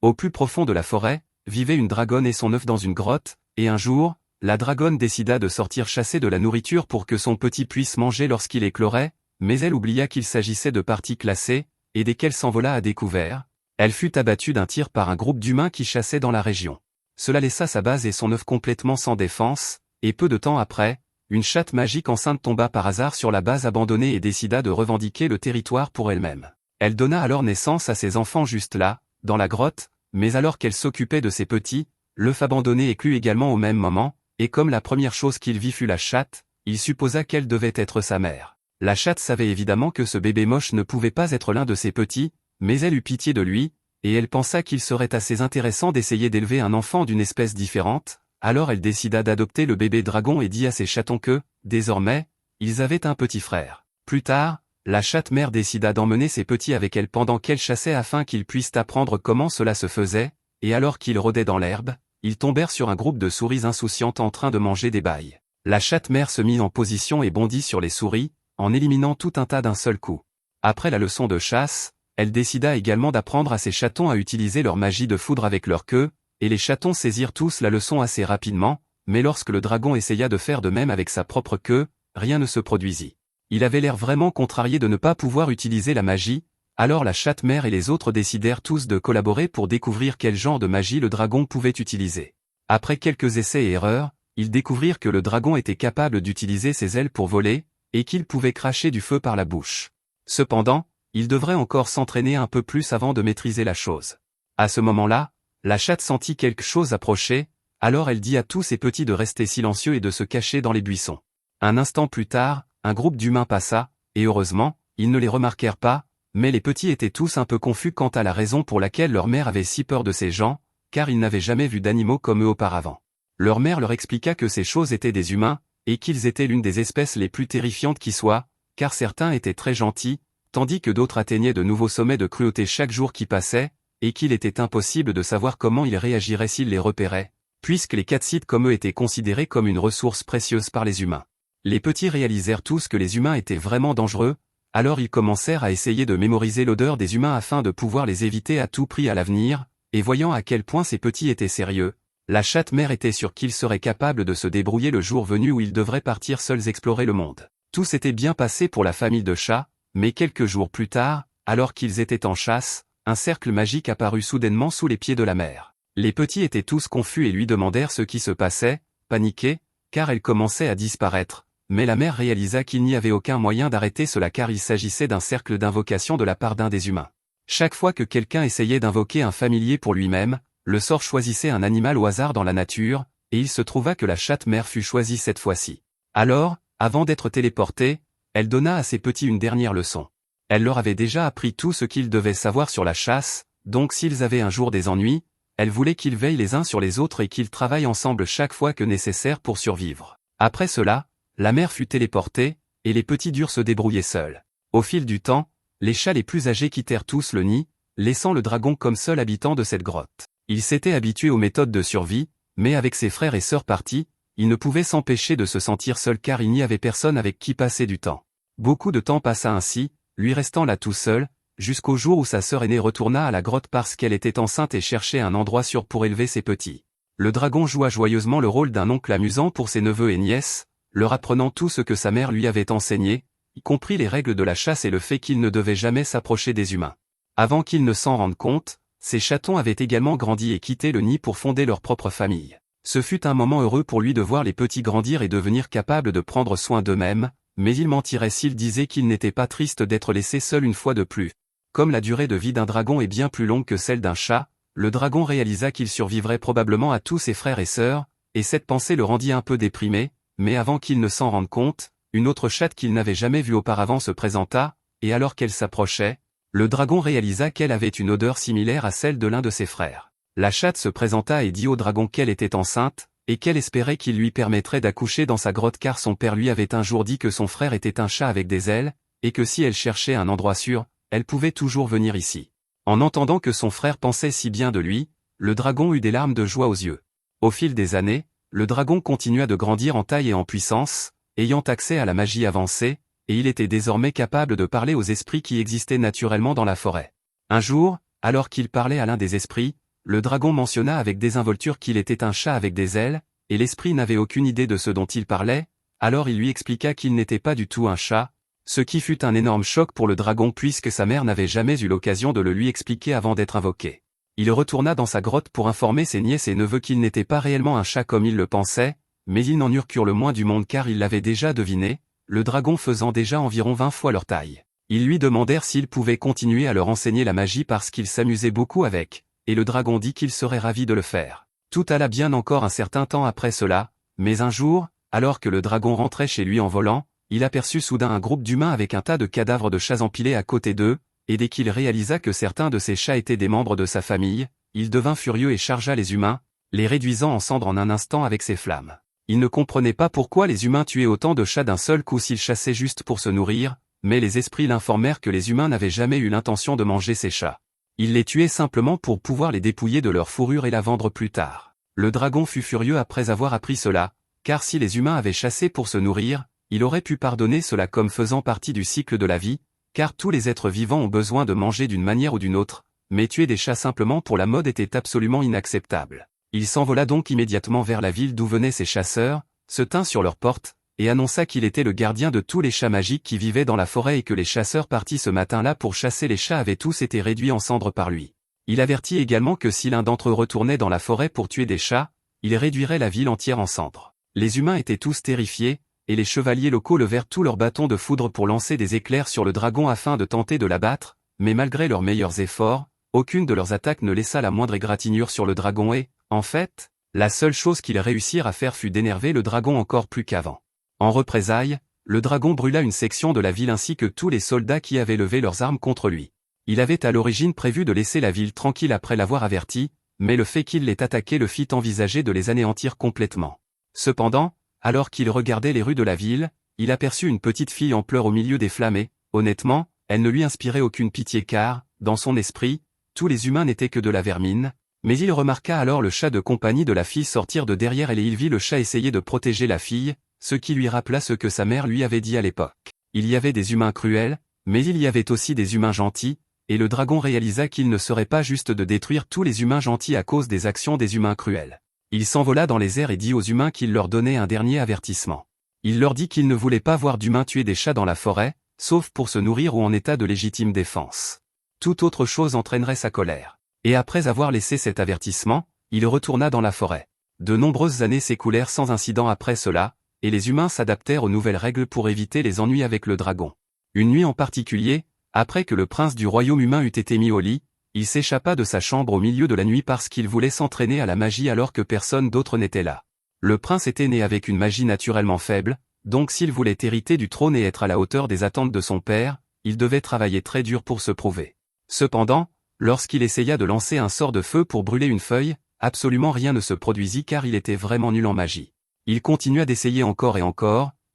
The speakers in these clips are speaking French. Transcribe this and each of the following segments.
Au plus profond de la forêt, vivait une dragonne et son œuf dans une grotte, et un jour, la dragonne décida de sortir chasser de la nourriture pour que son petit puisse manger lorsqu'il éclorait, mais elle oublia qu'il s'agissait de parties classées, et dès qu'elle s'envola à découvert, elle fut abattue d'un tir par un groupe d'humains qui chassaient dans la région. Cela laissa sa base et son œuf complètement sans défense, et peu de temps après, une chatte magique enceinte tomba par hasard sur la base abandonnée et décida de revendiquer le territoire pour elle-même. Elle donna alors naissance à ses enfants juste là, dans la grotte, mais alors qu'elle s'occupait de ses petits, l'œuf abandonné éclut également au même moment, et comme la première chose qu'il vit fut la chatte, il supposa qu'elle devait être sa mère. La chatte savait évidemment que ce bébé moche ne pouvait pas être l'un de ses petits, mais elle eut pitié de lui, et elle pensa qu'il serait assez intéressant d'essayer d'élever un enfant d'une espèce différente, alors elle décida d'adopter le bébé dragon et dit à ses chatons que, désormais, ils avaient un petit frère. Plus tard, la chatte mère décida d'emmener ses petits avec elle pendant qu'elle chassait afin qu'ils puissent apprendre comment cela se faisait, et alors qu'ils rôdaient dans l'herbe, ils tombèrent sur un groupe de souris insouciantes en train de manger des bailles. La chatte mère se mit en position et bondit sur les souris, en éliminant tout un tas d'un seul coup. Après la leçon de chasse, elle décida également d'apprendre à ses chatons à utiliser leur magie de foudre avec leur queue, et les chatons saisirent tous la leçon assez rapidement, mais lorsque le dragon essaya de faire de même avec sa propre queue, rien ne se produisit. Il avait l'air vraiment contrarié de ne pas pouvoir utiliser la magie, alors la chatte mère et les autres décidèrent tous de collaborer pour découvrir quel genre de magie le dragon pouvait utiliser. Après quelques essais et erreurs, ils découvrirent que le dragon était capable d'utiliser ses ailes pour voler, et qu'il pouvait cracher du feu par la bouche. Cependant, il devrait encore s'entraîner un peu plus avant de maîtriser la chose. À ce moment-là, la chatte sentit quelque chose approcher, alors elle dit à tous ses petits de rester silencieux et de se cacher dans les buissons. Un instant plus tard, un groupe d'humains passa, et heureusement, ils ne les remarquèrent pas, mais les petits étaient tous un peu confus quant à la raison pour laquelle leur mère avait si peur de ces gens, car ils n'avaient jamais vu d'animaux comme eux auparavant. Leur mère leur expliqua que ces choses étaient des humains, et qu'ils étaient l'une des espèces les plus terrifiantes qui soient, car certains étaient très gentils, tandis que d'autres atteignaient de nouveaux sommets de cruauté chaque jour qui passait, et qu'il était impossible de savoir comment ils réagiraient s'ils les repéraient, puisque les catsites comme eux étaient considérés comme une ressource précieuse par les humains. Les petits réalisèrent tous que les humains étaient vraiment dangereux, alors ils commencèrent à essayer de mémoriser l'odeur des humains afin de pouvoir les éviter à tout prix à l'avenir, et voyant à quel point ces petits étaient sérieux, la chatte mère était sûre qu'ils seraient capables de se débrouiller le jour venu où ils devraient partir seuls explorer le monde. Tout s'était bien passé pour la famille de chats, mais quelques jours plus tard, alors qu'ils étaient en chasse, un cercle magique apparut soudainement sous les pieds de la mère. Les petits étaient tous confus et lui demandèrent ce qui se passait, paniqués, car elle commençait à disparaître, mais la mère réalisa qu'il n'y avait aucun moyen d'arrêter cela car il s'agissait d'un cercle d'invocation de la part d'un des humains. Chaque fois que quelqu'un essayait d'invoquer un familier pour lui-même, le sort choisissait un animal au hasard dans la nature, et il se trouva que la chatte mère fut choisie cette fois-ci. Alors, avant d'être téléportée, elle donna à ses petits une dernière leçon. Elle leur avait déjà appris tout ce qu'ils devaient savoir sur la chasse, donc s'ils avaient un jour des ennuis, elle voulait qu'ils veillent les uns sur les autres et qu'ils travaillent ensemble chaque fois que nécessaire pour survivre. Après cela, la mère fut téléportée, et les petits durent se débrouiller seuls. Au fil du temps, les chats les plus âgés quittèrent tous le nid, laissant le dragon comme seul habitant de cette grotte. Il s'était habitué aux méthodes de survie, mais avec ses frères et sœurs partis, il ne pouvait s'empêcher de se sentir seul car il n'y avait personne avec qui passer du temps. Beaucoup de temps passa ainsi, lui restant là tout seul, jusqu'au jour où sa sœur aînée retourna à la grotte parce qu'elle était enceinte et cherchait un endroit sûr pour élever ses petits. Le dragon joua joyeusement le rôle d'un oncle amusant pour ses neveux et nièces, leur apprenant tout ce que sa mère lui avait enseigné, y compris les règles de la chasse et le fait qu'il ne devait jamais s'approcher des humains. Avant qu'ils ne s'en rendent compte, ces chatons avaient également grandi et quitté le nid pour fonder leur propre famille. Ce fut un moment heureux pour lui de voir les petits grandir et devenir capables de prendre soin d'eux-mêmes, mais il mentirait s'il disait qu'il n'était pas triste d'être laissé seul une fois de plus. Comme la durée de vie d'un dragon est bien plus longue que celle d'un chat, le dragon réalisa qu'il survivrait probablement à tous ses frères et sœurs, et cette pensée le rendit un peu déprimé, mais avant qu'il ne s'en rende compte, une autre chatte qu'il n'avait jamais vue auparavant se présenta, et alors qu'elle s'approchait, le dragon réalisa qu'elle avait une odeur similaire à celle de l'un de ses frères. La chatte se présenta et dit au dragon qu'elle était enceinte, et qu'elle espérait qu'il lui permettrait d'accoucher dans sa grotte car son père lui avait un jour dit que son frère était un chat avec des ailes, et que si elle cherchait un endroit sûr, elle pouvait toujours venir ici. En entendant que son frère pensait si bien de lui, le dragon eut des larmes de joie aux yeux. Au fil des années, le dragon continua de grandir en taille et en puissance, ayant accès à la magie avancée, et il était désormais capable de parler aux esprits qui existaient naturellement dans la forêt. Un jour, alors qu'il parlait à l'un des esprits, le dragon mentionna avec désinvolture qu'il était un chat avec des ailes, et l'esprit n'avait aucune idée de ce dont il parlait, alors il lui expliqua qu'il n'était pas du tout un chat, ce qui fut un énorme choc pour le dragon puisque sa mère n'avait jamais eu l'occasion de le lui expliquer avant d'être invoqué. Il retourna dans sa grotte pour informer ses nièces et neveux qu'il n'était pas réellement un chat comme ils le pensaient, mais ils n'en eurent le moins du monde car ils l'avaient déjà deviné, le dragon faisant déjà environ 20 fois leur taille. Ils lui demandèrent s'il pouvait continuer à leur enseigner la magie parce qu'il s'amusait beaucoup avec, et le dragon dit qu'il serait ravi de le faire. Tout alla bien encore un certain temps après cela, mais un jour, alors que le dragon rentrait chez lui en volant, il aperçut soudain un groupe d'humains avec un tas de cadavres de chats empilés à côté d'eux, et dès qu'il réalisa que certains de ces chats étaient des membres de sa famille, il devint furieux et chargea les humains, les réduisant en cendres en un instant avec ses flammes. Il ne comprenait pas pourquoi les humains tuaient autant de chats d'un seul coup s'ils chassaient juste pour se nourrir, mais les esprits l'informèrent que les humains n'avaient jamais eu l'intention de manger ces chats. Ils les tuaient simplement pour pouvoir les dépouiller de leur fourrure et la vendre plus tard. Le dragon fut furieux après avoir appris cela, car si les humains avaient chassé pour se nourrir, il aurait pu pardonner cela comme faisant partie du cycle de la vie, car tous les êtres vivants ont besoin de manger d'une manière ou d'une autre, mais tuer des chats simplement pour la mode était absolument inacceptable. Il s'envola donc immédiatement vers la ville d'où venaient ces chasseurs, se tint sur leur porte, et annonça qu'il était le gardien de tous les chats magiques qui vivaient dans la forêt et que les chasseurs partis ce matin-là pour chasser les chats avaient tous été réduits en cendres par lui. Il avertit également que si l'un d'entre eux retournait dans la forêt pour tuer des chats, il réduirait la ville entière en cendres. Les humains étaient tous terrifiés, et les chevaliers locaux levèrent tous leurs bâtons de foudre pour lancer des éclairs sur le dragon afin de tenter de l'abattre, mais malgré leurs meilleurs efforts, aucune de leurs attaques ne laissa la moindre égratignure sur le dragon et, en fait, la seule chose qu'ils réussirent à faire fut d'énerver le dragon encore plus qu'avant. En représailles, le dragon brûla une section de la ville ainsi que tous les soldats qui avaient levé leurs armes contre lui. Il avait à l'origine prévu de laisser la ville tranquille après l'avoir averti, mais le fait qu'il l'ait attaqué le fit envisager de les anéantir complètement. Cependant, alors qu'il regardait les rues de la ville, il aperçut une petite fille en pleurs au milieu des flammes et, honnêtement, elle ne lui inspirait aucune pitié car, dans son esprit, tous les humains n'étaient que de la vermine, mais il remarqua alors le chat de compagnie de la fille sortir de derrière elle et il vit le chat essayer de protéger la fille, ce qui lui rappela ce que sa mère lui avait dit à l'époque. Il y avait des humains cruels, mais il y avait aussi des humains gentils, et le dragon réalisa qu'il ne serait pas juste de détruire tous les humains gentils à cause des actions des humains cruels. Il s'envola dans les airs et dit aux humains qu'il leur donnait un dernier avertissement. Il leur dit qu'il ne voulait pas voir d'humains tuer des chats dans la forêt, sauf pour se nourrir ou en état de légitime défense. Toute autre chose entraînerait sa colère. Et après avoir laissé cet avertissement, il retourna dans la forêt. De nombreuses années s'écoulèrent sans incident après cela, et les humains s'adaptèrent aux nouvelles règles pour éviter les ennuis avec le dragon. Une nuit en particulier, après que le prince du royaume humain eut été mis au lit, il s'échappa de sa chambre au milieu de la nuit parce qu'il voulait s'entraîner à la magie alors que personne d'autre n'était là. Le prince était né avec une magie naturellement faible, donc s'il voulait hériter du trône et être à la hauteur des attentes de son père, il devait travailler très dur pour se prouver. Cependant, lorsqu'il essaya de lancer un sort de feu pour brûler une feuille, absolument rien ne se produisit car il était vraiment nul en magie. Il continua d'essayer encore,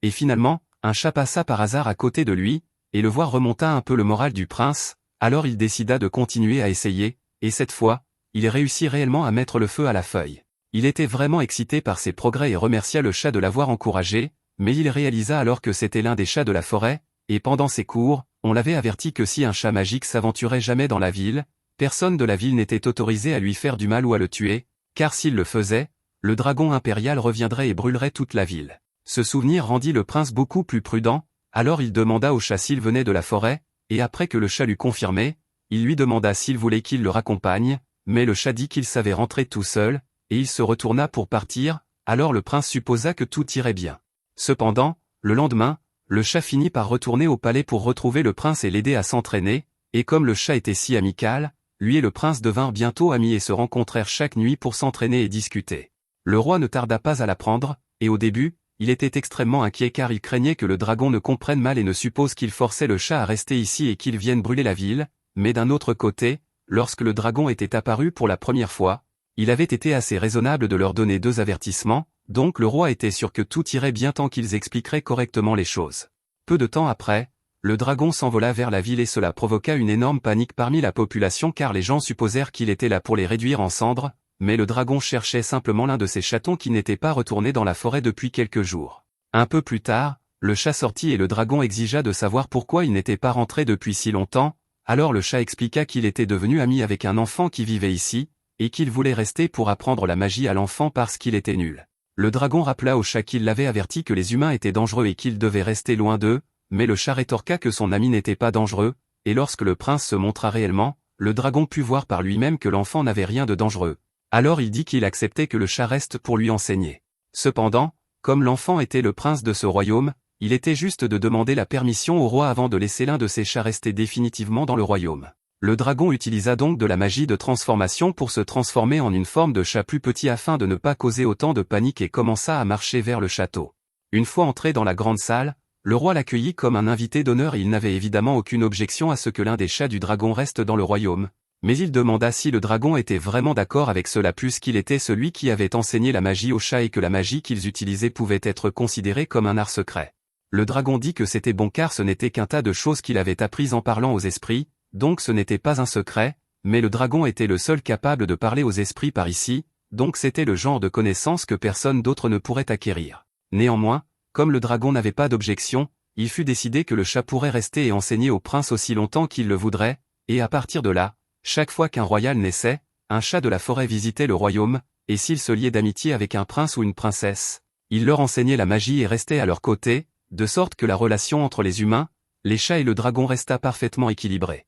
et finalement, un chat passa par hasard à côté de lui, et le voir remonta un peu le moral du prince, alors il décida de continuer à essayer, et cette fois, il réussit réellement à mettre le feu à la feuille. Il était vraiment excité par ses progrès et remercia le chat de l'avoir encouragé, mais il réalisa alors que c'était l'un des chats de la forêt, et pendant ses cours, on l'avait averti que si un chat magique s'aventurait jamais dans la ville, personne de la ville n'était autorisé à lui faire du mal ou à le tuer, car s'il le faisait, le dragon impérial reviendrait et brûlerait toute la ville. Ce souvenir rendit le prince beaucoup plus prudent, alors il demanda au chat s'il venait de la forêt, et après que le chat l'eut confirmé, il lui demanda s'il voulait qu'il le raccompagne, mais le chat dit qu'il savait rentrer tout seul, et il se retourna pour partir, alors le prince supposa que tout irait bien. Cependant, le lendemain, le chat finit par retourner au palais pour retrouver le prince et l'aider à s'entraîner, et comme le chat était si amical, lui et le prince devinrent bientôt amis et se rencontrèrent chaque nuit pour s'entraîner et discuter. Le roi ne tarda pas à l'apprendre, et au début, il était extrêmement inquiet car il craignait que le dragon ne comprenne mal et ne suppose qu'il forçait le chat à rester ici et qu'il vienne brûler la ville, mais d'un autre côté, lorsque le dragon était apparu pour la première fois, il avait été assez raisonnable de leur donner 2 avertissements, donc le roi était sûr que tout irait bien tant qu'ils expliqueraient correctement les choses. Peu de temps après, le dragon s'envola vers la ville et cela provoqua une énorme panique parmi la population car les gens supposèrent qu'il était là pour les réduire en cendres, mais le dragon cherchait simplement l'un de ses chatons qui n'était pas retourné dans la forêt depuis quelques jours. Un peu plus tard, le chat sortit et le dragon exigea de savoir pourquoi il n'était pas rentré depuis si longtemps, alors le chat expliqua qu'il était devenu ami avec un enfant qui vivait ici, et qu'il voulait rester pour apprendre la magie à l'enfant parce qu'il était nul. Le dragon rappela au chat qu'il l'avait averti que les humains étaient dangereux et qu'il devait rester loin d'eux, mais le chat rétorqua que son ami n'était pas dangereux, et lorsque le prince se montra réellement, le dragon put voir par lui-même que l'enfant n'avait rien de dangereux. Alors il dit qu'il acceptait que le chat reste pour lui enseigner. Cependant, comme l'enfant était le prince de ce royaume, il était juste de demander la permission au roi avant de laisser l'un de ses chats rester définitivement dans le royaume. Le dragon utilisa donc de la magie de transformation pour se transformer en une forme de chat plus petit afin de ne pas causer autant de panique et commença à marcher vers le château. Une fois entré dans la grande salle, le roi l'accueillit comme un invité d'honneur et il n'avait évidemment aucune objection à ce que l'un des chats du dragon reste dans le royaume, mais il demanda si le dragon était vraiment d'accord avec cela puisqu'il était celui qui avait enseigné la magie aux chats et que la magie qu'ils utilisaient pouvait être considérée comme un art secret. Le dragon dit que c'était bon car ce n'était qu'un tas de choses qu'il avait apprises en parlant aux esprits, donc ce n'était pas un secret, mais le dragon était le seul capable de parler aux esprits par ici, donc c'était le genre de connaissance que personne d'autre ne pourrait acquérir. Néanmoins, comme le dragon n'avait pas d'objection, il fut décidé que le chat pourrait rester et enseigner au prince aussi longtemps qu'il le voudrait, et à partir de là, chaque fois qu'un royal naissait, un chat de la forêt visitait le royaume, et s'il se liait d'amitié avec un prince ou une princesse, il leur enseignait la magie et restait à leur côté, de sorte que la relation entre les humains, les chats et le dragon resta parfaitement équilibrée.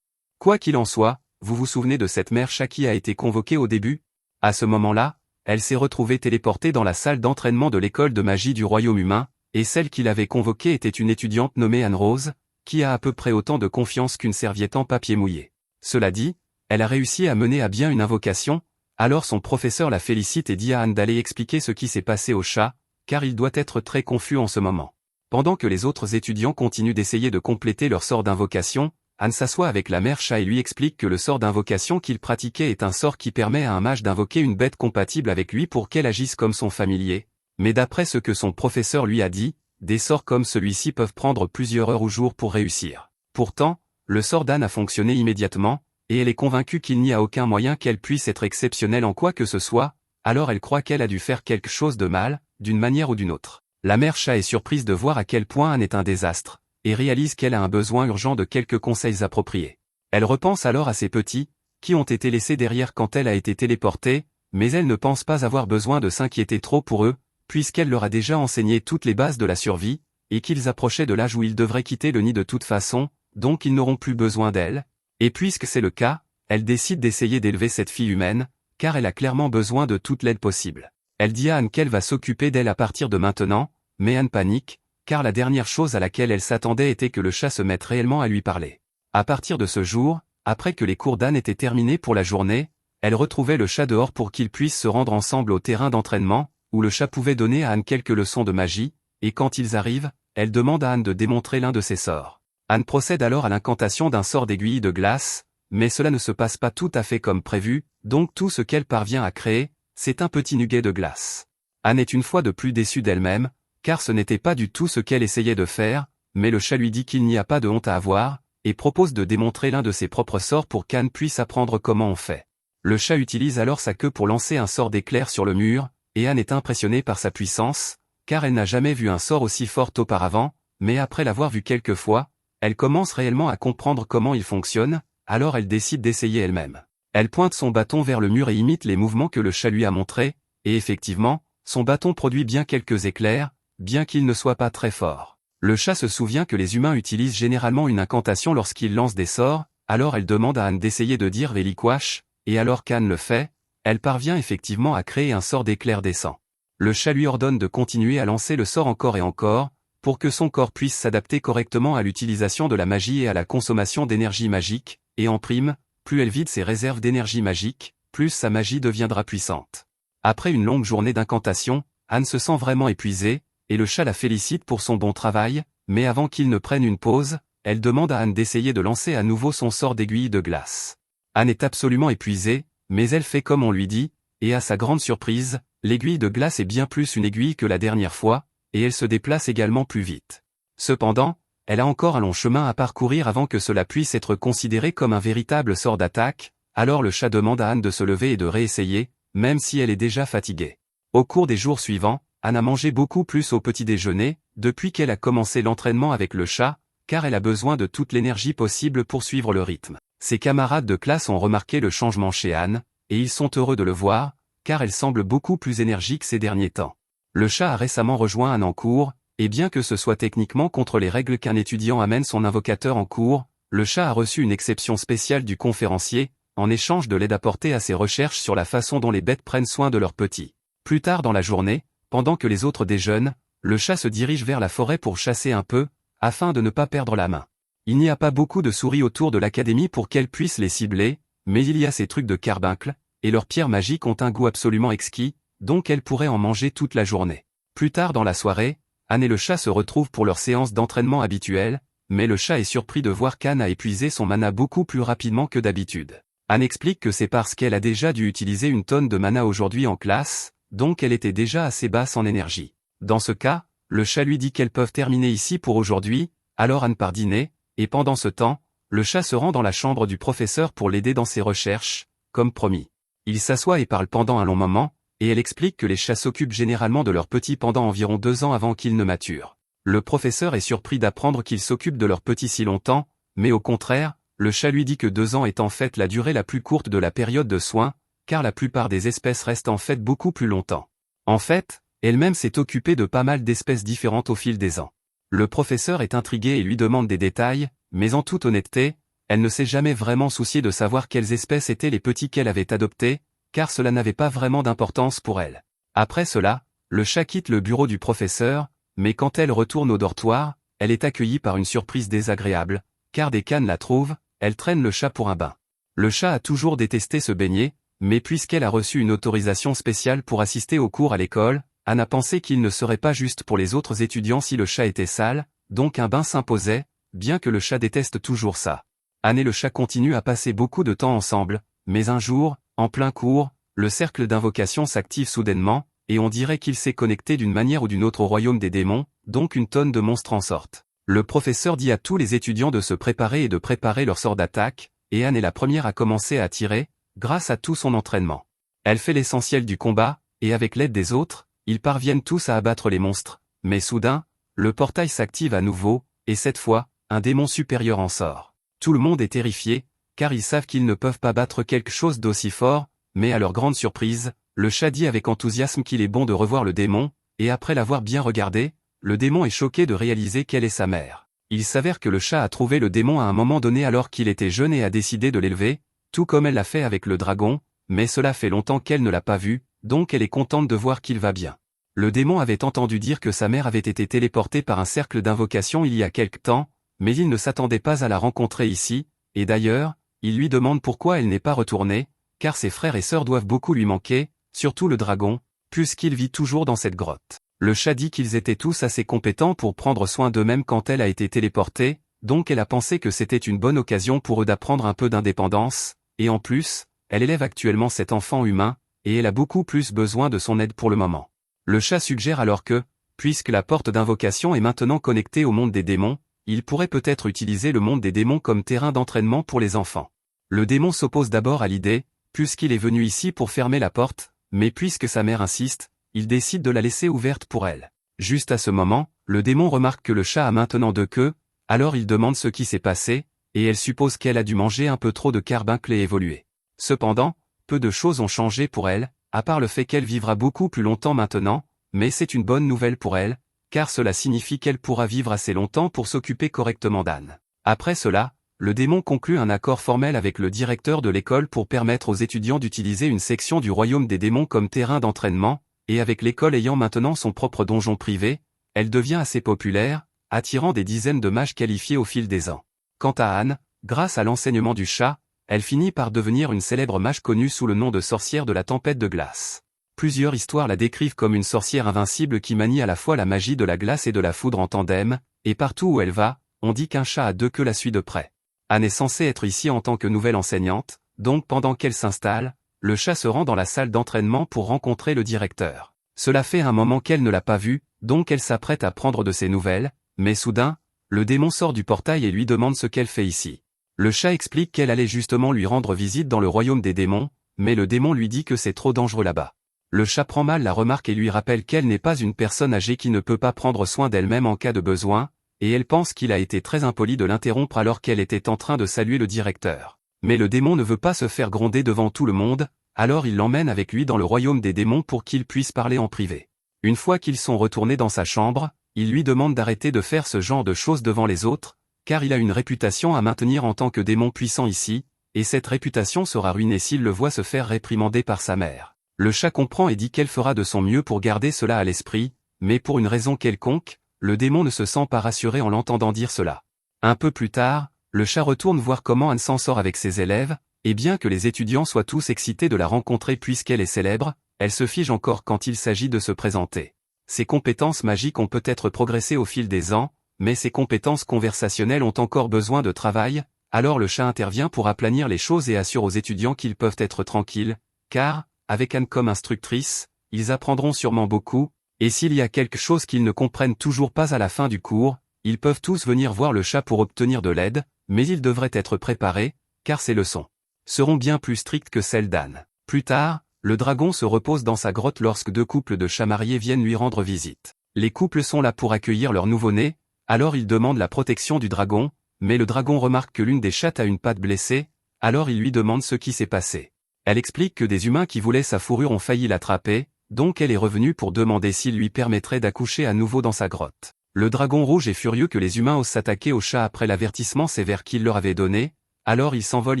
Quoi qu'il en soit, vous vous souvenez de cette mère chat qui a été convoquée au début? À ce moment-là, elle s'est retrouvée téléportée dans la salle d'entraînement de l'école de magie du royaume humain, et celle qui l'avait convoquée était une étudiante nommée Anne Rose, qui a à peu près autant de confiance qu'une serviette en papier mouillé. Cela dit, elle a réussi à mener à bien une invocation, alors son professeur la félicite et dit à Anne d'aller expliquer ce qui s'est passé au chat, car il doit être très confus en ce moment. Pendant que les autres étudiants continuent d'essayer de compléter leur sort d'invocation, Anne s'assoit avec la mère chat et lui explique que le sort d'invocation qu'il pratiquait est un sort qui permet à un mage d'invoquer une bête compatible avec lui pour qu'elle agisse comme son familier, mais d'après ce que son professeur lui a dit, des sorts comme celui-ci peuvent prendre plusieurs heures ou jours pour réussir. Pourtant, le sort d'Anne a fonctionné immédiatement, et elle est convaincue qu'il n'y a aucun moyen qu'elle puisse être exceptionnelle en quoi que ce soit, alors elle croit qu'elle a dû faire quelque chose de mal, d'une manière ou d'une autre. La mère chat est surprise de voir à quel point Anne est un désastre, et réalise qu'elle a un besoin urgent de quelques conseils appropriés. Elle repense alors à ses petits, qui ont été laissés derrière quand elle a été téléportée, mais elle ne pense pas avoir besoin de s'inquiéter trop pour eux, puisqu'elle leur a déjà enseigné toutes les bases de la survie, et qu'ils approchaient de l'âge où ils devraient quitter le nid de toute façon, donc ils n'auront plus besoin d'elle, et puisque c'est le cas, elle décide d'essayer d'élever cette fille humaine, car elle a clairement besoin de toute l'aide possible. Elle dit à Anne qu'elle va s'occuper d'elle à partir de maintenant, mais Anne panique, car la dernière chose à laquelle elle s'attendait était que le chat se mette réellement à lui parler. À partir de ce jour, après que les cours d'Anne étaient terminés pour la journée, elle retrouvait le chat dehors pour qu'ils puissent se rendre ensemble au terrain d'entraînement, où le chat pouvait donner à Anne quelques leçons de magie, et quand ils arrivent, elle demande à Anne de démontrer l'un de ses sorts. Anne procède alors à l'incantation d'un sort d'aiguille de glace, mais cela ne se passe pas tout à fait comme prévu, donc tout ce qu'elle parvient à créer, c'est un petit nuget de glace. Anne est une fois de plus déçue d'elle-même, car ce n'était pas du tout ce qu'elle essayait de faire, mais le chat lui dit qu'il n'y a pas de honte à avoir, et propose de démontrer l'un de ses propres sorts pour qu'Anne puisse apprendre comment on fait. Le chat utilise alors sa queue pour lancer un sort d'éclair sur le mur, et Anne est impressionnée par sa puissance, car elle n'a jamais vu un sort aussi fort auparavant, mais après l'avoir vu quelques fois, elle commence réellement à comprendre comment il fonctionne, alors elle décide d'essayer elle-même. Elle pointe son bâton vers le mur et imite les mouvements que le chat lui a montrés, et effectivement, son bâton produit bien quelques éclairs, bien qu'il ne soit pas très fort. Le chat se souvient que les humains utilisent généralement une incantation lorsqu'ils lancent des sorts, alors elle demande à Anne d'essayer de dire Velikwash, et alors qu'Anne le fait, elle parvient effectivement à créer un sort d'éclair décent. Le chat lui ordonne de continuer à lancer le sort encore et encore, pour que son corps puisse s'adapter correctement à l'utilisation de la magie et à la consommation d'énergie magique, et en prime, plus elle vide ses réserves d'énergie magique, plus sa magie deviendra puissante. Après une longue journée d'incantation, Anne se sent vraiment épuisée, et le chat la félicite pour son bon travail, mais avant qu'il ne prenne une pause, elle demande à Anne d'essayer de lancer à nouveau son sort d'aiguille de glace. Anne est absolument épuisée, mais elle fait comme on lui dit, et à sa grande surprise, l'aiguille de glace est bien plus une aiguille que la dernière fois, et elle se déplace également plus vite. Cependant, elle a encore un long chemin à parcourir avant que cela puisse être considéré comme un véritable sort d'attaque, alors le chat demande à Anne de se lever et de réessayer, même si elle est déjà fatiguée. Au cours des jours suivants, Anne a mangé beaucoup plus au petit déjeuner, depuis qu'elle a commencé l'entraînement avec le chat, car elle a besoin de toute l'énergie possible pour suivre le rythme. Ses camarades de classe ont remarqué le changement chez Anne, et ils sont heureux de le voir, car elle semble beaucoup plus énergique ces derniers temps. Le chat a récemment rejoint Anne en cours, et bien que ce soit techniquement contre les règles qu'un étudiant amène son invocateur en cours, le chat a reçu une exception spéciale du conférencier, en échange de l'aide apportée à ses recherches sur la façon dont les bêtes prennent soin de leurs petits. Plus tard dans la journée, pendant que les autres déjeunent, le chat se dirige vers la forêt pour chasser un peu, afin de ne pas perdre la main. Il n'y a pas beaucoup de souris autour de l'académie pour qu'elle puisse les cibler, mais il y a ces trucs de carbuncle, et leurs pierres magiques ont un goût absolument exquis, donc elle pourrait en manger toute la journée. Plus tard dans la soirée, Anne et le chat se retrouvent pour leur séance d'entraînement habituelle, mais le chat est surpris de voir qu'Anne a épuisé son mana beaucoup plus rapidement que d'habitude. Anne explique que c'est parce qu'elle a déjà dû utiliser une tonne de mana aujourd'hui en classe, donc elle était déjà assez basse en énergie. Dans ce cas, le chat lui dit qu'elles peuvent terminer ici pour aujourd'hui, alors Anne part dîner, et pendant ce temps, le chat se rend dans la chambre du professeur pour l'aider dans ses recherches, comme promis. Il s'assoit et parle pendant un long moment, et elle explique que les chats s'occupent généralement de leurs petits pendant environ 2 ans avant qu'ils ne maturent. Le professeur est surpris d'apprendre qu'ils s'occupent de leurs petits si longtemps, mais au contraire, le chat lui dit que 2 ans est en fait la durée la plus courte de la période de soins, car la plupart des espèces restent en fait beaucoup plus longtemps. En fait, elle-même s'est occupée de pas mal d'espèces différentes au fil des ans. Le professeur est intrigué et lui demande des détails, mais en toute honnêteté, elle ne s'est jamais vraiment souciée de savoir quelles espèces étaient les petits qu'elle avait adoptés, car cela n'avait pas vraiment d'importance pour elle. Après cela, le chat quitte le bureau du professeur, mais quand elle retourne au dortoir, elle est accueillie par une surprise désagréable, car dès qu'Anne la trouve, elle traîne le chat pour un bain. Le chat a toujours détesté se baigner, mais puisqu'elle a reçu une autorisation spéciale pour assister aux cours à l'école, Anne a pensé qu'il ne serait pas juste pour les autres étudiants si le chat était sale, donc un bain s'imposait, bien que le chat déteste toujours ça. Anne et le chat continuent à passer beaucoup de temps ensemble, mais un jour, en plein cours, le cercle d'invocation s'active soudainement, et on dirait qu'il s'est connecté d'une manière ou d'une autre au royaume des démons, donc une tonne de monstres en sortent. Le professeur dit à tous les étudiants de se préparer et de préparer leur sort d'attaque, et Anne est la première à commencer à tirer, grâce à tout son entraînement. Elle fait l'essentiel du combat, et avec l'aide des autres, ils parviennent tous à abattre les monstres, mais soudain, le portail s'active à nouveau, et cette fois, un démon supérieur en sort. Tout le monde est terrifié, car ils savent qu'ils ne peuvent pas battre quelque chose d'aussi fort, mais à leur grande surprise, le chat dit avec enthousiasme qu'il est bon de revoir le démon, et après l'avoir bien regardé, le démon est choqué de réaliser qu'elle est sa mère. Il s'avère que le chat a trouvé le démon à un moment donné alors qu'il était jeune et a décidé de l'élever, tout comme elle l'a fait avec le dragon, mais cela fait longtemps qu'elle ne l'a pas vu, donc elle est contente de voir qu'il va bien. Le démon avait entendu dire que sa mère avait été téléportée par un cercle d'invocation il y a quelque temps, mais il ne s'attendait pas à la rencontrer ici, et d'ailleurs, il lui demande pourquoi elle n'est pas retournée, car ses frères et sœurs doivent beaucoup lui manquer, surtout le dragon, puisqu'il vit toujours dans cette grotte. Le chat dit qu'ils étaient tous assez compétents pour prendre soin d'eux-mêmes quand elle a été téléportée, donc elle a pensé que c'était une bonne occasion pour eux d'apprendre un peu d'indépendance, et en plus, elle élève actuellement cet enfant humain, et elle a beaucoup plus besoin de son aide pour le moment. Le chat suggère alors que, puisque la porte d'invocation est maintenant connectée au monde des démons, il pourrait peut-être utiliser le monde des démons comme terrain d'entraînement pour les enfants. Le démon s'oppose d'abord à l'idée, puisqu'il est venu ici pour fermer la porte, mais puisque sa mère insiste, il décide de la laisser ouverte pour elle. Juste à ce moment, le démon remarque que le chat a maintenant 2 queues, alors il demande ce qui s'est passé, et elle suppose qu'elle a dû manger un peu trop de carbuncle et évoluer. Cependant, peu de choses ont changé pour elle, à part le fait qu'elle vivra beaucoup plus longtemps maintenant, mais c'est une bonne nouvelle pour elle, car cela signifie qu'elle pourra vivre assez longtemps pour s'occuper correctement d'Anne. Après cela, le démon conclut un accord formel avec le directeur de l'école pour permettre aux étudiants d'utiliser une section du royaume des démons comme terrain d'entraînement, et avec l'école ayant maintenant son propre donjon privé, elle devient assez populaire, attirant des dizaines de mages qualifiés au fil des ans. Quant à Anne, grâce à l'enseignement du chat, elle finit par devenir une célèbre mage connue sous le nom de sorcière de la tempête de glace. Plusieurs histoires la décrivent comme une sorcière invincible qui manie à la fois la magie de la glace et de la foudre en tandem, et partout où elle va, on dit qu'un chat à 2 queues la suit de près. Anne est censée être ici en tant que nouvelle enseignante, donc pendant qu'elle s'installe, le chat se rend dans la salle d'entraînement pour rencontrer le directeur. Cela fait un moment qu'elle ne l'a pas vu, donc elle s'apprête à prendre de ses nouvelles, mais soudain, le démon sort du portail et lui demande ce qu'elle fait ici. Le chat explique qu'elle allait justement lui rendre visite dans le royaume des démons, mais le démon lui dit que c'est trop dangereux là-bas. Le chat prend mal la remarque et lui rappelle qu'elle n'est pas une personne âgée qui ne peut pas prendre soin d'elle-même en cas de besoin, et elle pense qu'il a été très impoli de l'interrompre alors qu'elle était en train de saluer le directeur. Mais le démon ne veut pas se faire gronder devant tout le monde, alors il l'emmène avec lui dans le royaume des démons pour qu'ils puissent parler en privé. Une fois qu'ils sont retournés dans sa chambre, il lui demande d'arrêter de faire ce genre de choses devant les autres, car il a une réputation à maintenir en tant que démon puissant ici, et cette réputation sera ruinée s'il le voit se faire réprimander par sa mère. Le chat comprend et dit qu'elle fera de son mieux pour garder cela à l'esprit, mais pour une raison quelconque, le démon ne se sent pas rassuré en l'entendant dire cela. Un peu plus tard, le chat retourne voir comment Anne s'en sort avec ses élèves, et bien que les étudiants soient tous excités de la rencontrer puisqu'elle est célèbre, elle se fige encore quand il s'agit de se présenter. Ses compétences magiques ont peut-être progressé au fil des ans, mais ses compétences conversationnelles ont encore besoin de travail, alors le chat intervient pour aplanir les choses et assure aux étudiants qu'ils peuvent être tranquilles, car, avec Anne comme instructrice, ils apprendront sûrement beaucoup, et s'il y a quelque chose qu'ils ne comprennent toujours pas à la fin du cours, ils peuvent tous venir voir le chat pour obtenir de l'aide, mais ils devraient être préparés, car ces leçons seront bien plus strictes que celles d'Anne. Plus tard, le dragon se repose dans sa grotte lorsque deux couples de chats mariés viennent lui rendre visite. Les couples sont là pour accueillir leur nouveau-né, alors ils demandent la protection du dragon, mais le dragon remarque que l'une des chattes a une patte blessée, alors il lui demande ce qui s'est passé. Elle explique que des humains qui voulaient sa fourrure ont failli l'attraper, donc elle est revenue pour demander s'il lui permettrait d'accoucher à nouveau dans sa grotte. Le dragon rouge est furieux que les humains osent s'attaquer aux chats après l'avertissement sévère qu'il leur avait donné, alors il s'envole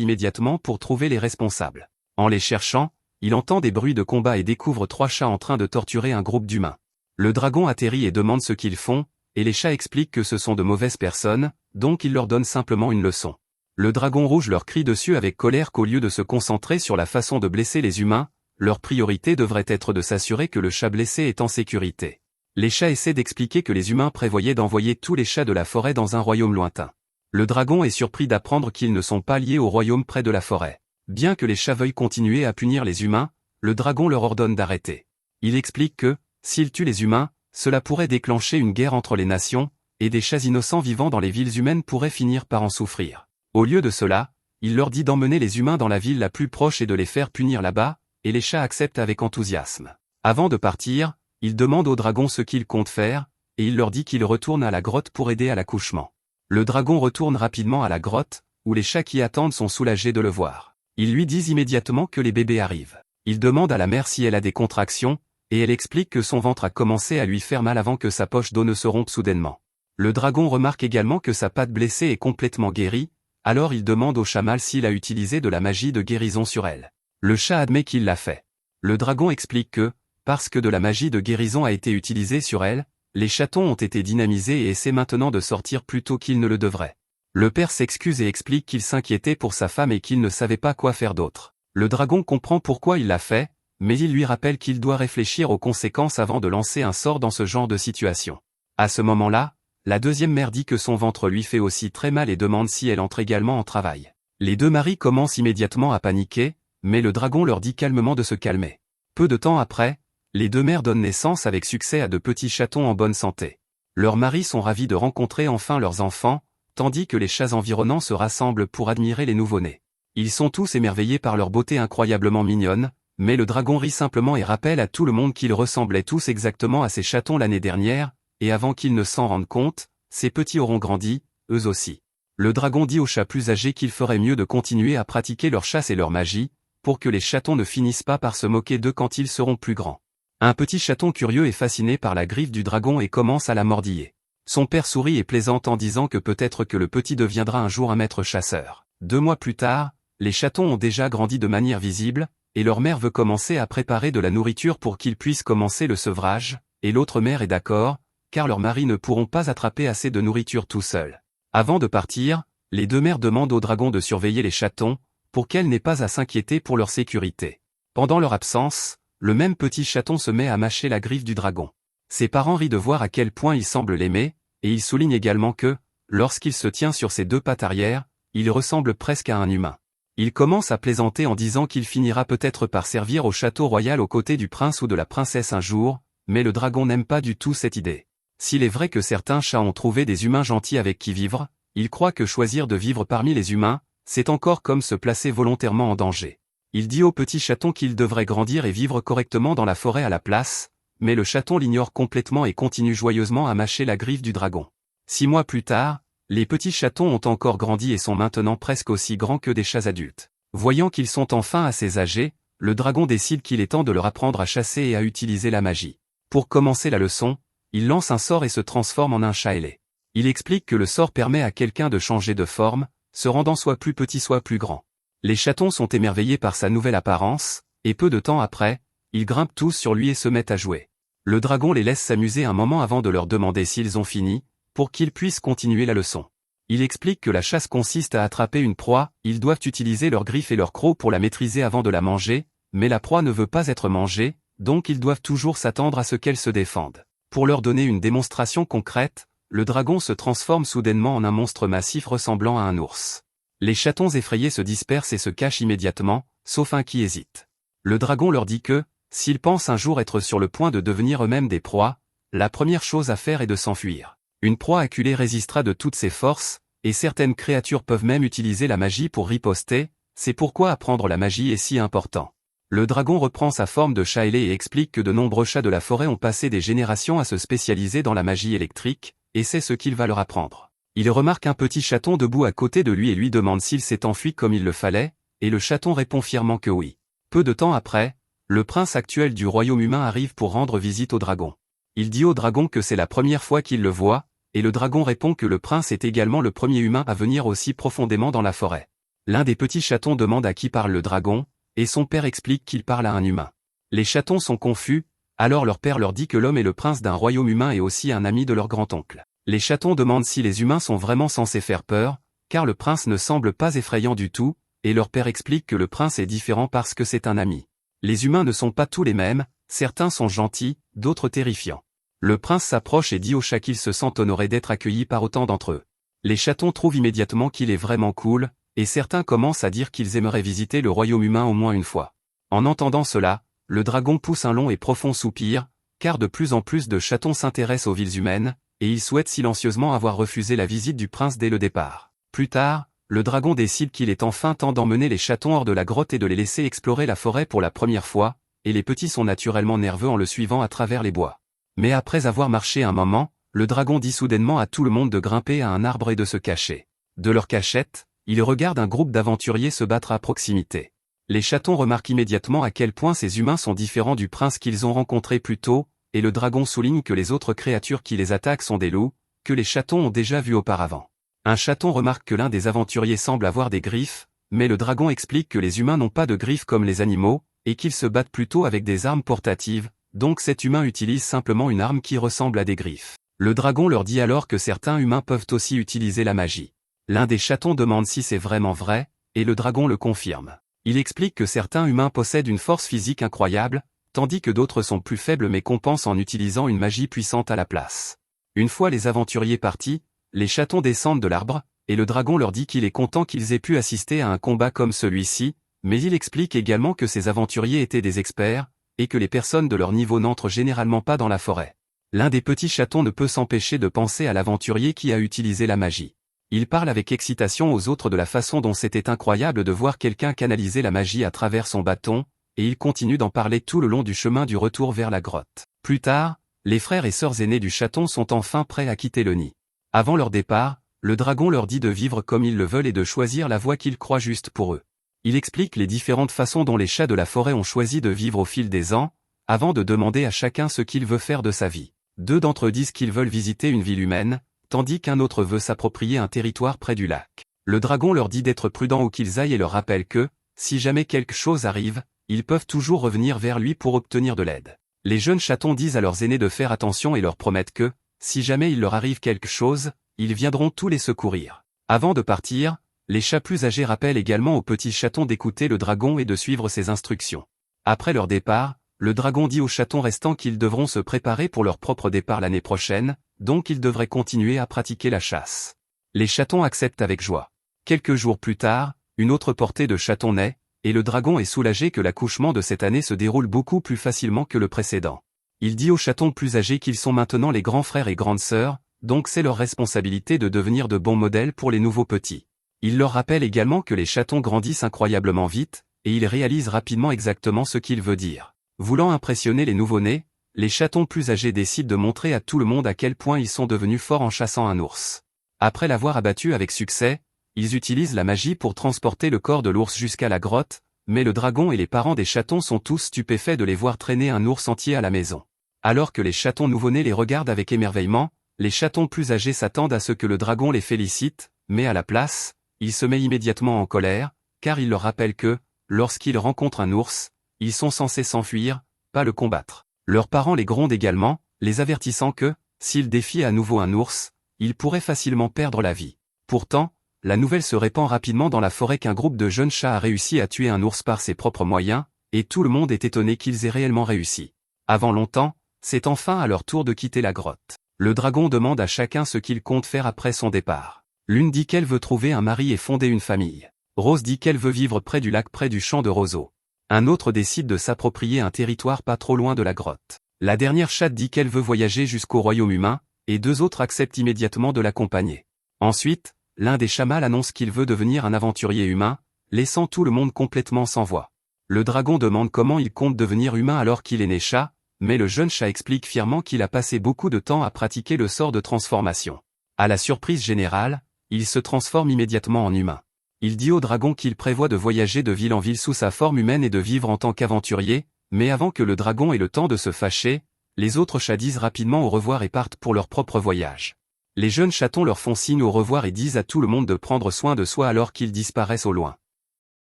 immédiatement pour trouver les responsables. En les cherchant, il entend des bruits de combat et découvre 3 chats en train de torturer un groupe d'humains. Le dragon atterrit et demande ce qu'ils font, et les chats expliquent que ce sont de mauvaises personnes, donc il leur donne simplement une leçon. Le dragon rouge leur crie dessus avec colère qu'au lieu de se concentrer sur la façon de blesser les humains, leur priorité devrait être de s'assurer que le chat blessé est en sécurité. Les chats essaient d'expliquer que les humains prévoyaient d'envoyer tous les chats de la forêt dans un royaume lointain. Le dragon est surpris d'apprendre qu'ils ne sont pas liés au royaume près de la forêt. Bien que les chats veuillent continuer à punir les humains, le dragon leur ordonne d'arrêter. Il explique que, s'ils tuent les humains, cela pourrait déclencher une guerre entre les nations, et des chats innocents vivant dans les villes humaines pourraient finir par en souffrir. Au lieu de cela, il leur dit d'emmener les humains dans la ville la plus proche et de les faire punir là-bas, et les chats acceptent avec enthousiasme. Avant de partir, il demande au dragon ce qu'il compte faire, et il leur dit qu'il retourne à la grotte pour aider à l'accouchement. Le dragon retourne rapidement à la grotte, où les chats qui attendent sont soulagés de le voir. Ils lui disent immédiatement que les bébés arrivent. Il demande à la mère si elle a des contractions, et elle explique que son ventre a commencé à lui faire mal avant que sa poche d'eau ne se rompe soudainement. Le dragon remarque également que sa patte blessée est complètement guérie, alors il demande au chat mâle s'il a utilisé de la magie de guérison sur elle. Le chat admet qu'il l'a fait. Le dragon explique que, parce que de la magie de guérison a été utilisée sur elle, les chatons ont été dynamisés et essaient maintenant de sortir plus tôt qu'ils ne le devraient. Le père s'excuse et explique qu'il s'inquiétait pour sa femme et qu'il ne savait pas quoi faire d'autre. Le dragon comprend pourquoi il l'a fait, mais il lui rappelle qu'il doit réfléchir aux conséquences avant de lancer un sort dans ce genre de situation. À ce moment-là, la deuxième mère dit que son ventre lui fait aussi très mal et demande si elle entre également en travail. Les deux maris commencent immédiatement à paniquer, mais le dragon leur dit calmement de se calmer. Peu de temps après, les deux mères donnent naissance avec succès à de petits chatons en bonne santé. Leurs maris sont ravis de rencontrer enfin leurs enfants, tandis que les chats environnants se rassemblent pour admirer les nouveau-nés. Ils sont tous émerveillés par leur beauté incroyablement mignonne, mais le dragon rit simplement et rappelle à tout le monde qu'ils ressemblaient tous exactement à ces chatons l'année dernière, et avant qu'ils ne s'en rendent compte, ces petits auront grandi, eux aussi. Le dragon dit aux chats plus âgés qu'il ferait mieux de continuer à pratiquer leur chasse et leur magie, pour que les chatons ne finissent pas par se moquer d'eux quand ils seront plus grands. Un petit chaton curieux est fasciné par la griffe du dragon et commence à la mordiller. Son père sourit et plaisante en disant que peut-être que le petit deviendra un jour un maître chasseur. 2 mois plus tard, les chatons ont déjà grandi de manière visible, et leur mère veut commencer à préparer de la nourriture pour qu'ils puissent commencer le sevrage, et l'autre mère est d'accord, car leurs maris ne pourront pas attraper assez de nourriture tout seuls. Avant de partir, les deux mères demandent au dragon de surveiller les chatons, pour qu'elle n'ait pas à s'inquiéter pour leur sécurité. Pendant leur absence, le même petit chaton se met à mâcher la griffe du dragon. Ses parents rient de voir à quel point il semble l'aimer, et ils soulignent également que, lorsqu'il se tient sur ses 2 pattes arrière, il ressemble presque à un humain. Il commence à plaisanter en disant qu'il finira peut-être par servir au château royal aux côtés du prince ou de la princesse un jour, mais le dragon n'aime pas du tout cette idée. S'il est vrai que certains chats ont trouvé des humains gentils avec qui vivre, il croit que choisir de vivre parmi les humains, c'est encore comme se placer volontairement en danger. Il dit au petit chaton qu'il devrait grandir et vivre correctement dans la forêt à la place, mais le chaton l'ignore complètement et continue joyeusement à mâcher la griffe du dragon. 6 mois plus tard, les petits chatons ont encore grandi et sont maintenant presque aussi grands que des chats adultes. Voyant qu'ils sont enfin assez âgés, le dragon décide qu'il est temps de leur apprendre à chasser et à utiliser la magie. Pour commencer la leçon, il lance un sort et se transforme en un chat ailé. Il explique que le sort permet à quelqu'un de changer de forme, se rendant soit plus petit soit plus grand. Les chatons sont émerveillés par sa nouvelle apparence, et peu de temps après, ils grimpent tous sur lui et se mettent à jouer. Le dragon les laisse s'amuser un moment avant de leur demander s'ils ont fini, pour qu'ils puissent continuer la leçon. Il explique que la chasse consiste à attraper une proie, ils doivent utiliser leurs griffes et leurs crocs pour la maîtriser avant de la manger, mais la proie ne veut pas être mangée, donc ils doivent toujours s'attendre à ce qu'elle se défende. Pour leur donner une démonstration concrète, le dragon se transforme soudainement en un monstre massif ressemblant à un ours. Les chatons effrayés se dispersent et se cachent immédiatement, sauf un qui hésite. Le dragon leur dit que, s'ils pensent un jour être sur le point de devenir eux-mêmes des proies, la première chose à faire est de s'enfuir. Une proie acculée résistera de toutes ses forces, et certaines créatures peuvent même utiliser la magie pour riposter, c'est pourquoi apprendre la magie est si important. Le dragon reprend sa forme de chat ailé et explique que de nombreux chats de la forêt ont passé des générations à se spécialiser dans la magie électrique, et c'est ce qu'il va leur apprendre. Il remarque un petit chaton debout à côté de lui et lui demande s'il s'est enfui comme il le fallait, et le chaton répond fièrement que oui. Peu de temps après, le prince actuel du royaume humain arrive pour rendre visite au dragon. Il dit au dragon que c'est la première fois qu'il le voit, et le dragon répond que le prince est également le premier humain à venir aussi profondément dans la forêt. L'un des petits chatons demande à qui parle le dragon, et son père explique qu'il parle à un humain. Les chatons sont confus, alors leur père leur dit que l'homme est le prince d'un royaume humain et aussi un ami de leur grand-oncle. Les chatons demandent si les humains sont vraiment censés faire peur, car le prince ne semble pas effrayant du tout, et leur père explique que le prince est différent parce que c'est un ami. Les humains ne sont pas tous les mêmes, certains sont gentils, d'autres terrifiants. Le prince s'approche et dit aux chats qu'il se sent honoré d'être accueilli par autant d'entre eux. Les chatons trouvent immédiatement qu'il est vraiment cool, et certains commencent à dire qu'ils aimeraient visiter le royaume humain au moins une fois. En entendant cela, le dragon pousse un long et profond soupir, car de plus en plus de chatons s'intéressent aux villes humaines, et il souhaite silencieusement avoir refusé la visite du prince dès le départ. Plus tard, le dragon décide qu'il est enfin temps d'emmener les chatons hors de la grotte et de les laisser explorer la forêt pour la première fois, et les petits sont naturellement nerveux en le suivant à travers les bois. Mais après avoir marché un moment, le dragon dit soudainement à tout le monde de grimper à un arbre et de se cacher. De leur cachette, ils regardent un groupe d'aventuriers se battre à proximité. Les chatons remarquent immédiatement à quel point ces humains sont différents du prince qu'ils ont rencontré plus tôt, et le dragon souligne que les autres créatures qui les attaquent sont des loups, que les chatons ont déjà vus auparavant. Un chaton remarque que l'un des aventuriers semble avoir des griffes, mais le dragon explique que les humains n'ont pas de griffes comme les animaux, et qu'ils se battent plutôt avec des armes portatives, donc cet humain utilise simplement une arme qui ressemble à des griffes. Le dragon leur dit alors que certains humains peuvent aussi utiliser la magie. L'un des chatons demande si c'est vraiment vrai, et le dragon le confirme. Il explique que certains humains possèdent une force physique incroyable, tandis que d'autres sont plus faibles mais compensent en utilisant une magie puissante à la place. Une fois les aventuriers partis, les chatons descendent de l'arbre, et le dragon leur dit qu'il est content qu'ils aient pu assister à un combat comme celui-ci, mais il explique également que ces aventuriers étaient des experts, et que les personnes de leur niveau n'entrent généralement pas dans la forêt. L'un des petits chatons ne peut s'empêcher de penser à l'aventurier qui a utilisé la magie. Il parle avec excitation aux autres de la façon dont c'était incroyable de voir quelqu'un canaliser la magie à travers son bâton, et il continue d'en parler tout le long du chemin du retour vers la grotte. Plus tard, les frères et sœurs aînés du chaton sont enfin prêts à quitter le nid. Avant leur départ, le dragon leur dit de vivre comme ils le veulent et de choisir la voie qu'ils croient juste pour eux. Il explique les différentes façons dont les chats de la forêt ont choisi de vivre au fil des ans, avant de demander à chacun ce qu'il veut faire de sa vie. 2 d'entre eux disent qu'ils veulent visiter une ville humaine, tandis qu'un autre veut s'approprier un territoire près du lac. Le dragon leur dit d'être prudents où qu'ils aillent et leur rappelle que, si jamais quelque chose arrive, ils peuvent toujours revenir vers lui pour obtenir de l'aide. Les jeunes chatons disent à leurs aînés de faire attention et leur promettent que, si jamais il leur arrive quelque chose, ils viendront tous les secourir. Avant de partir, les chats plus âgés rappellent également aux petits chatons d'écouter le dragon et de suivre ses instructions. Après leur départ, le dragon dit aux chatons restants qu'ils devront se préparer pour leur propre départ l'année prochaine, donc ils devraient continuer à pratiquer la chasse. Les chatons acceptent avec joie. Quelques jours plus tard, une autre portée de chatons naît, et le dragon est soulagé que l'accouchement de cette année se déroule beaucoup plus facilement que le précédent. Il dit aux chatons plus âgés qu'ils sont maintenant les grands frères et grandes sœurs, donc c'est leur responsabilité de devenir de bons modèles pour les nouveaux petits. Il leur rappelle également que les chatons grandissent incroyablement vite, et ils réalisent rapidement exactement ce qu'il veut dire. Voulant impressionner les nouveau-nés, les chatons plus âgés décident de montrer à tout le monde à quel point ils sont devenus forts en chassant un ours. Après l'avoir abattu avec succès, ils utilisent la magie pour transporter le corps de l'ours jusqu'à la grotte, mais le dragon et les parents des chatons sont tous stupéfaits de les voir traîner un ours entier à la maison. Alors que les chatons nouveau-nés les regardent avec émerveillement, les chatons plus âgés s'attendent à ce que le dragon les félicite, mais à la place, il se met immédiatement en colère, car il leur rappelle que, lorsqu'ils rencontrent un ours, ils sont censés s'enfuir, pas le combattre. Leurs parents les grondent également, les avertissant que, s'ils défient à nouveau un ours, ils pourraient facilement perdre la vie. Pourtant, la nouvelle se répand rapidement dans la forêt qu'un groupe de jeunes chats a réussi à tuer un ours par ses propres moyens, et tout le monde est étonné qu'ils aient réellement réussi. Avant longtemps, c'est enfin à leur tour de quitter la grotte. Le dragon demande à chacun ce qu'il compte faire après son départ. L'une dit qu'elle veut trouver un mari et fonder une famille. Rose dit qu'elle veut vivre près du lac près du champ de roseaux. Un autre décide de s'approprier un territoire pas trop loin de la grotte. La dernière chatte dit qu'elle veut voyager jusqu'au royaume humain, et deux autres acceptent immédiatement de l'accompagner. Ensuite, l'un des chats mâles annonce qu'il veut devenir un aventurier humain, laissant tout le monde complètement sans voix. Le dragon demande comment il compte devenir humain alors qu'il est né chat, mais le jeune chat explique fièrement qu'il a passé beaucoup de temps à pratiquer le sort de transformation. À la surprise générale, il se transforme immédiatement en humain. Il dit au dragon qu'il prévoit de voyager de ville en ville sous sa forme humaine et de vivre en tant qu'aventurier, mais avant que le dragon ait le temps de se fâcher, les autres chats disent rapidement au revoir et partent pour leur propre voyage. Les jeunes chatons leur font signe au revoir et disent à tout le monde de prendre soin de soi alors qu'ils disparaissent au loin.